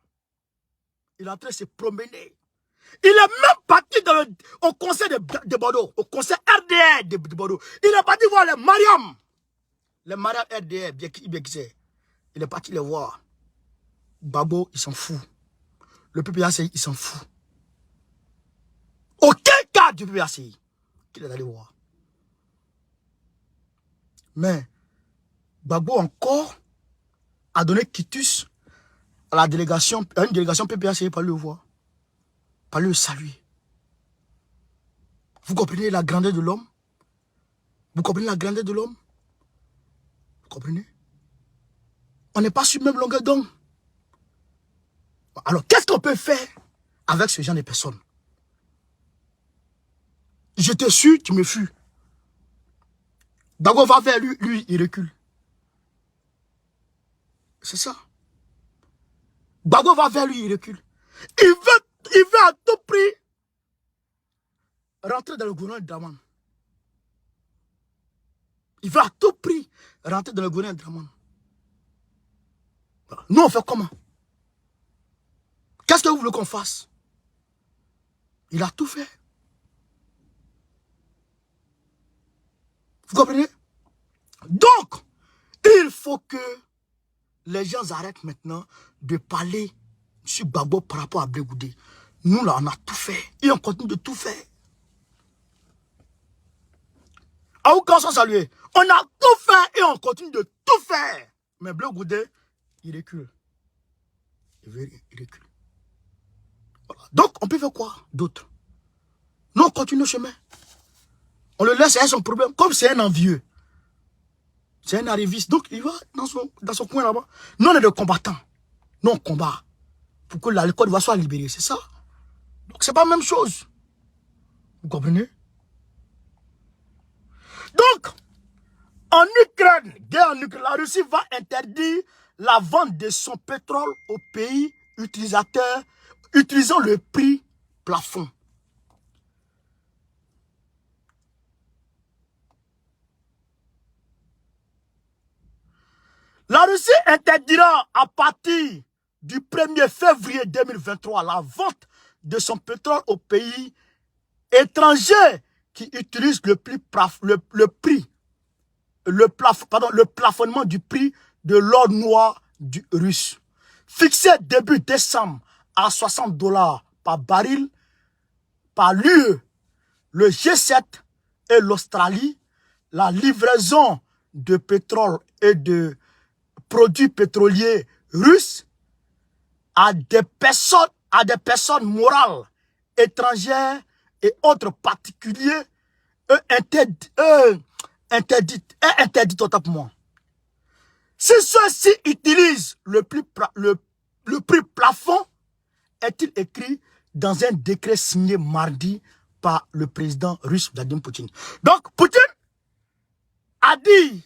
A: Il est en train de se promener. Il est même parti au conseil de Bordeaux, au conseil RDR de Bordeaux. Il est parti voir les Mariam. Les Mariam RDR, bien qui c'est. Il est parti les voir. Gbagbo, il s'en fout. Le PPACI, il s'en fout. Aucun cas du PPACI qu'il est allé voir. Mais Gbagbo encore a donné quitus à la délégation, à une délégation PPACI pour le voir, pour le saluer. Vous comprenez la grandeur de l'homme? Vous comprenez la grandeur de l'homme? Vous comprenez? On n'est pas sur la même longueur d'onde. Alors, qu'est-ce qu'on peut faire avec ce genre de personnes? Je te suis, tu me fuis. Gbagbo va vers lui, lui, il recule. C'est ça. Gbagbo va vers lui, il recule. Il veut à tout prix rentrer dans le gouvernement de Dramane. Il veut à tout prix rentrer dans le gouvernement de Dramane. Nous, on fait comment? Qu'est-ce que vous voulez qu'on fasse? Il a tout fait. Vous comprenez? Donc, il faut que les gens arrêtent maintenant de parler sur Gbagbo par rapport à Black Goudé. Nous, là, on a tout fait. Et on continue de tout faire. À aucun sens salué. On a tout fait et on continue de tout faire. Mais Black Goudé, il recule. Il recule. Voilà. Donc, on peut faire quoi d'autre? Nous, on continue le chemin. On le laisse, c'est son problème. Comme c'est un envieux. C'est un arriviste. Donc, il va dans son coin là-bas. Nous, on est des combattants. Nous, on combat. Pour que la Côte d'Ivoire soit libérée. C'est ça. Donc, c'est pas la même chose. Vous comprenez? Donc, en Ukraine, guerre en Ukraine, la Russie va interdire la vente de son pétrole aux pays utilisateurs utilisant le prix plafond. La Russie interdira à partir du 1er février 2023 la vente de son pétrole aux pays étrangers qui utilisent le plafonnement du prix de l'or noir russe. Fixé début décembre à $60 par baril par l'UE, le G7 et l'Australie la livraison de pétrole et de produits pétroliers russes à des personnes morales, étrangères et autres particuliers, interdit totalement. Si ceux-ci utilisent le prix plafond, est-il écrit dans un décret signé mardi par le président russe Vladimir Poutine. Donc, Poutine a dit,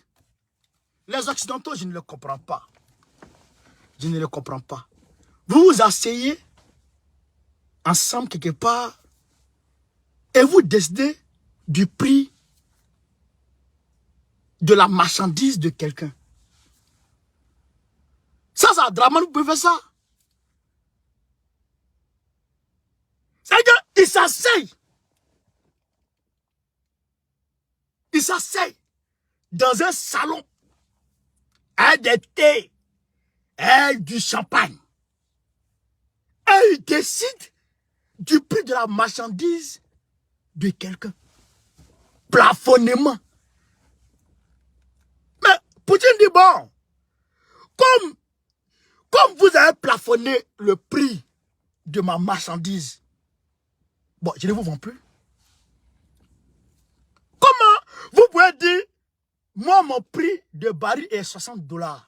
A: les Occidentaux, je ne les comprends pas. Je ne les comprends pas. Vous vous asseyez ensemble quelque part et vous décidez du prix de la marchandise de quelqu'un. Ça, Draman, vous pouvez faire ça. C'est-à-dire qu'il s'asseye. Il s'asseye dans un salon avec des thés et du champagne. Et il décide du prix de la marchandise de quelqu'un. Plafonnement. Mais Poutine dit, bon, comme vous avez plafonné le prix de ma marchandise, bon, je ne vous vends plus. Comment vous pouvez dire, moi, mon prix de baril est $60.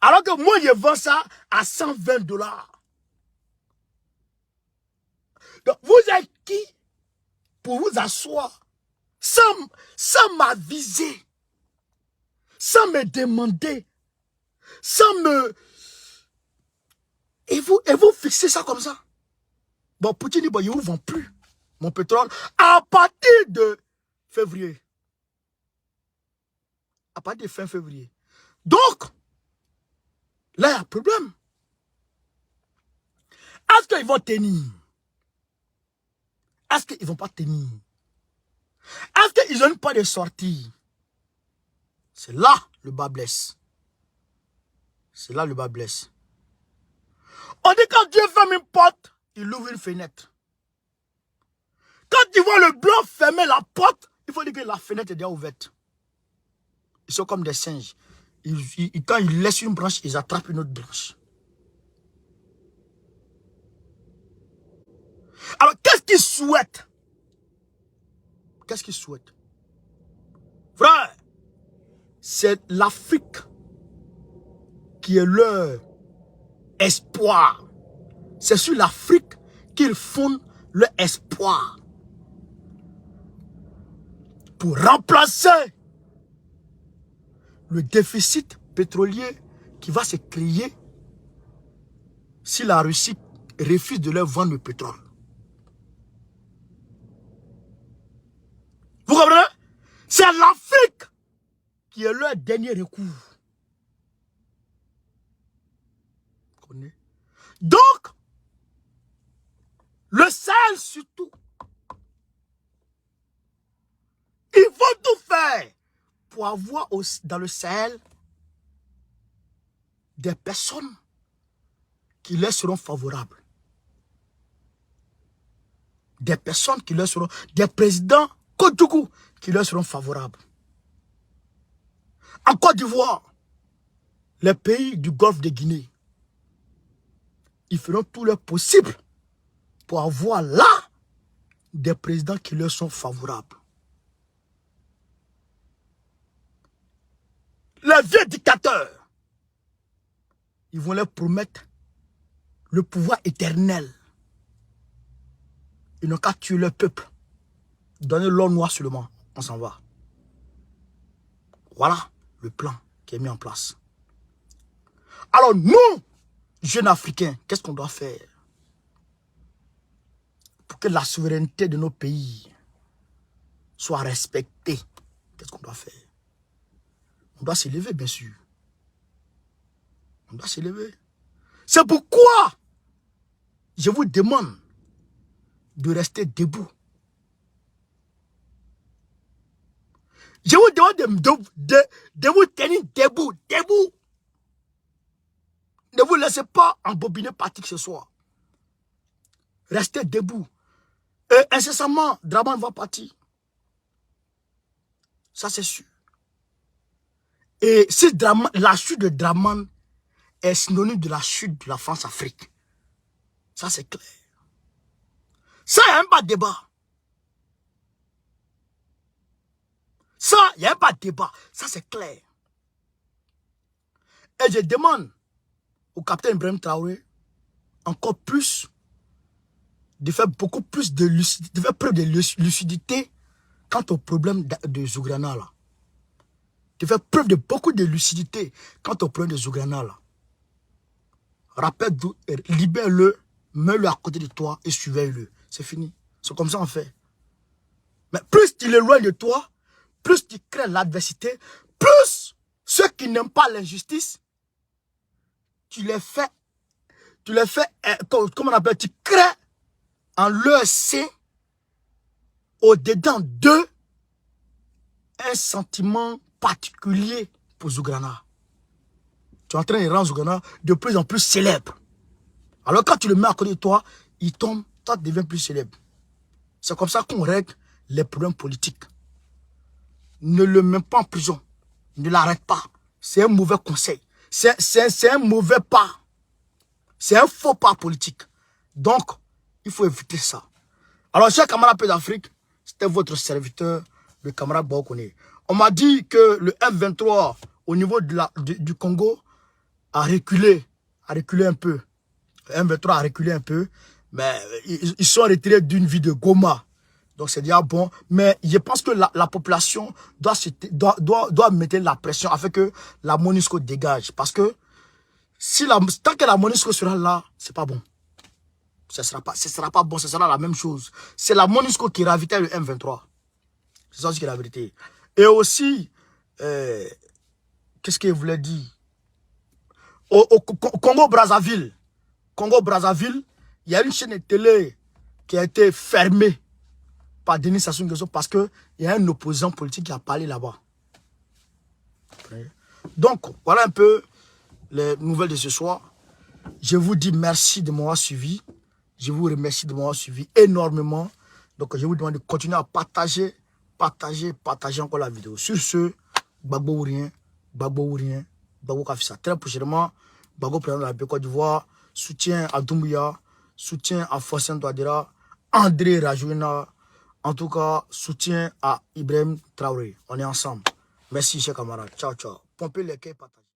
A: Alors que moi, je vends ça à $120. Donc, vous êtes qui pour vous asseoir sans m'aviser, sans me demander, sans me... Et vous fixez ça comme ça. Bon, Poutine dit, bon, je ne vous vends plus mon pétrole à partir de février. À partir de fin février. Donc, là, il y a un problème. Est-ce qu'ils vont tenir? Est-ce qu'ils ne vont pas tenir? Est-ce qu'ils n'ont pas de sortie? C'est là le bas blesse. C'est là le bas blesse. On dit quand Dieu ferme une porte, il ouvre une fenêtre. Quand tu vois le blanc fermer la porte, il faut dire que la fenêtre est déjà ouverte. Ils sont comme des singes. Quand ils laissent une branche, ils attrapent une autre branche. Alors, qu'est-ce qu'ils souhaitent? Qu'est-ce qu'ils souhaitent? Frère, c'est l'Afrique qui est leur espoir. C'est sur l'Afrique qu'ils fondent leur espoir. Pour remplacer le déficit pétrolier qui va se créer si la Russie refuse de leur vendre le pétrole. Vous comprenez? C'est l'Afrique qui est leur dernier recours. Vous comprenez? Donc, le Sahel surtout, ils vont tout faire pour avoir dans le Sahel des personnes qui leur seront favorables. Des personnes qui leur seront... Des présidents Kodjougou qui leur seront favorables. En Côte d'Ivoire, les pays du Golfe de Guinée, ils feront tout leur possible pour avoir là des présidents qui leur sont favorables. Les vieux dictateurs, ils vont leur promettre le pouvoir éternel. Ils n'ont qu'à tuer leur peuple. Donner l'or noir seulement. On s'en va. Voilà le plan qui est mis en place. Alors nous, jeunes Africains, qu'est-ce qu'on doit faire pour que la souveraineté de nos pays soit respectée? Qu'est-ce qu'on doit faire? On doit s'élever, bien sûr. On doit s'élever. C'est pourquoi je vous demande de rester debout. Je vous demande de vous tenir debout. Debout. Ne vous laissez pas embobiner parti que ce soit. Restez debout. Et incessamment, Draman va partir. Ça, c'est sûr. Et la chute de Draman est synonyme de la chute de la France-Afrique. Ça, c'est clair. Ça, il n'y a même pas de débat. Ça, il n'y a même pas de débat. Ça, c'est clair. Et je demande au capitaine Ibrahim Traoré encore plus de faire beaucoup plus de lucidité, de faire preuve de lucidité quant au problème de Zougrana là. De faire preuve de beaucoup de lucidité quant au problème de Zougrana là. Rappelle-le, libère-le, mets-le à côté de toi et surveille-le. C'est fini. C'est comme ça on fait. Mais plus tu l'éloignes de toi, plus tu crées l'adversité, plus ceux qui n'aiment pas l'injustice, tu les fais, comment on appelle, tu crées en leur sein, au-dedans d'eux, un sentiment particulier pour Zougrana. Tu es en train de rendre Zougrana de plus en plus célèbre. Alors quand tu le mets à côté de toi, il tombe, toi tu deviens plus célèbre. C'est comme ça qu'on règle les problèmes politiques. Ne le mets pas en prison. Ne l'arrête pas. C'est un mauvais conseil. C'est un mauvais pas. C'est un faux pas politique. Donc, il faut éviter ça. Alors, chers camarades d'Afrique, c'était votre serviteur, le camarade Baokone. On m'a dit que le M23, au niveau du Congo, a reculé un peu. Le M23 a reculé un peu, mais ils sont retirés d'une ville de Goma. Donc, c'est déjà bon. Mais je pense que la population doit mettre la pression afin que la MONUSCO dégage. Parce que tant que la MONUSCO sera là, c'est pas bon. Ce sera pas bon, ce sera la même chose. C'est la MONUSCO qui ravitaille le M23. C'est ça ce qui est la vérité. Et aussi, qu'est-ce qu'il voulait dire? Au Congo-Brazzaville, il y a une chaîne de télé qui a été fermée par Denis Sassou Nguesso parce qu'il y a un opposant politique qui a parlé là-bas. Donc, voilà un peu les nouvelles de ce soir. Je vous dis merci de m'avoir suivi. Je vous remercie de m'avoir suivi énormément. Donc, je vous demande de continuer à partager encore la vidéo. Sur ce, Gbagbo ou rien, Gbagbo Kafissa. Très prochainement, Gbagbo président de la Côte d'Ivoire, soutien à Doumbouya, soutien à Fossien Touadéra, André Rajouna, en tout cas, soutien à Ibrahim Traoré. On est ensemble. Merci, chers camarades. Ciao, ciao. Pompez les quais, partage.